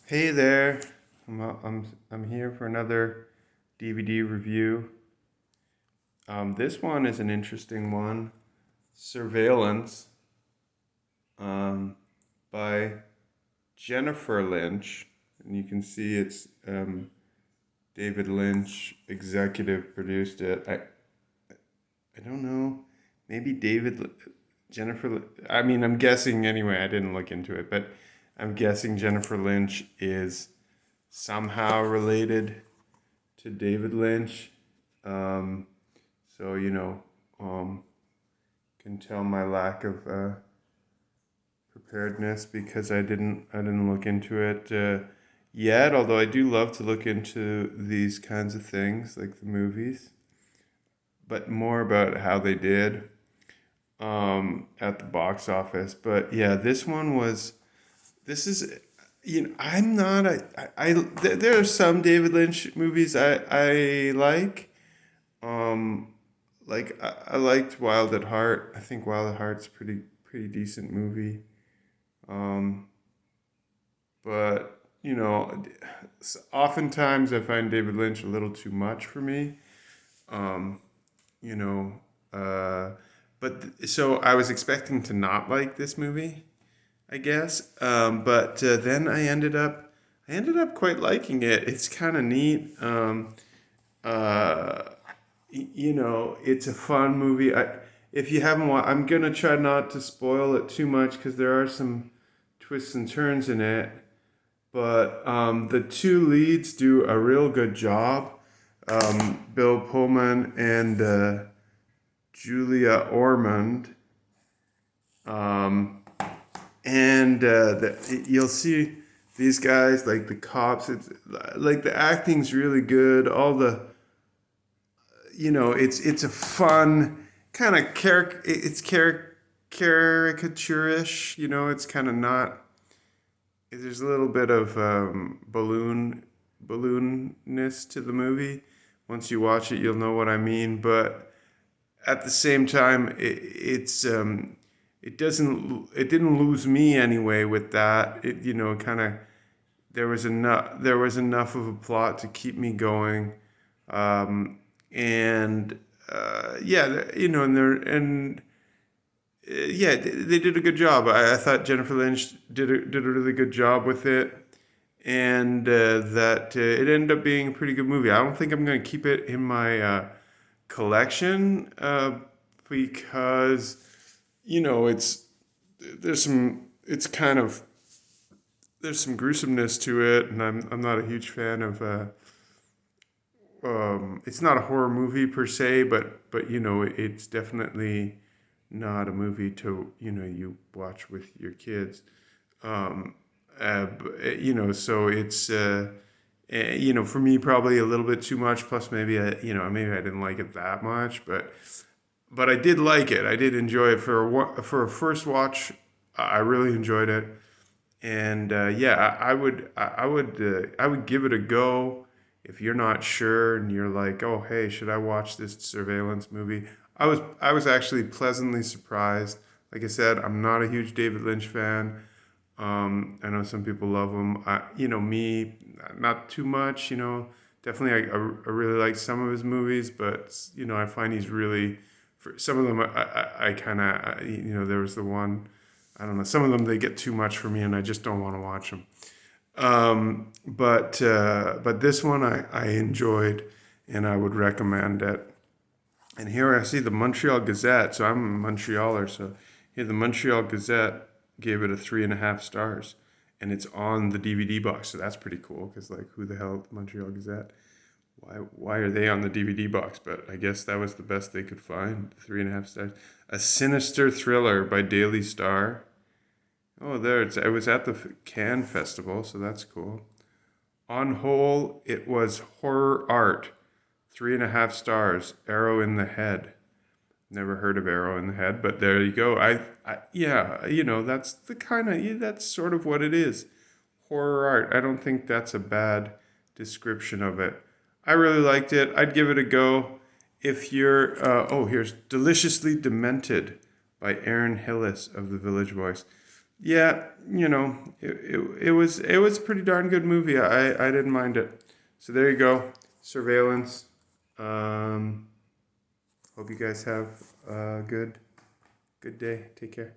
Hey there, I'm here for another DVD review. This one is an interesting one, Surveillance, um, by Jennifer Lynch, and you can see it's David Lynch executive produced it. I don't know, maybe Jennifer. I mean, I'm guessing anyway. I didn't look into it, but I'm guessing Jennifer Lynch is somehow related to David Lynch. Um, so um, can tell my lack of preparedness because I didn't look into it yet. Although I do love to look into these kinds of things, like the movies, but more about how they did at the box office. But yeah, this one was. This is. I'm not there are some David Lynch movies I like. Um, I liked Wild at Heart. I think Wild at Heart's pretty decent movie. Um, but oftentimes I find David Lynch a little too much for me. Um, you know, uh, so I was expecting to not like this movie, I guess. But then I ended up quite liking it. It's kind of neat. Uh, it's a fun movie. If you haven't watched, I'm gonna try not to spoil it too much because there are some twists and turns in it. But the two leads do a real good job. Bill Pullman and Julia Ormond. Um, and you'll see these guys like the cops. It's like the acting's really good. All the it's a fun kind of caricaturish. It's kind of not. There's a little bit of balloonness to the movie. Once you watch it, you'll know what I mean. But at the same time, it didn't lose me anyway with that. It kind of there was enough of a plot to keep me going. And yeah, and yeah, they did a good job. I thought Jennifer Lynch did a really good job with it, and that it ended up being a pretty good movie. I don't think I'm going to keep it in my collection because it's there's some it's kind of there's some gruesomeness to it, and I'm not a huge fan of. It's not a horror movie per se, but it's definitely not a movie to you watch with your kids. Um, so it's for me probably a little bit too much. Plus maybe I didn't like it that much, but I did like it. I did enjoy it for a first watch. I really enjoyed it, and yeah, I would give it a go if you're not sure and you're like, oh hey, should I watch this surveillance movie? I was actually pleasantly surprised. Like I said, I'm not a huge David Lynch fan. I know some people love him. Me, not too much. Definitely, I really like some of his movies, but I find he's really for some of them. I kind of there was the one. I don't know. Some of them they get too much for me, and I just don't want to watch them. But this one I enjoyed, and I would recommend it. And here I see the Montreal Gazette. So I'm a Montrealer. So here the Montreal Gazette gave it a 3.5 stars, and it's on the DVD box. So that's pretty cool because like who the hell the Montreal Gazette? Why are they on the DVD box? But I guess that was the best they could find. 3.5 stars. A Sinister Thriller by Daily Star. Oh, it was at the Cannes Festival, so that's cool. On whole, it was horror art. 3.5 stars. Arrow in the Head. Never heard of Arrow in the Head, but there you go. Yeah, that's that's sort of what it is. Horror art. I don't think that's a bad description of it. I really liked it. I'd give it a go. If you're, here's Deliciously Demented by Aaron Hillis of The Village Voice. Yeah, it was a pretty darn good movie. I didn't mind it. So there you go. Surveillance. Um, Hope you guys have a good day. Take care.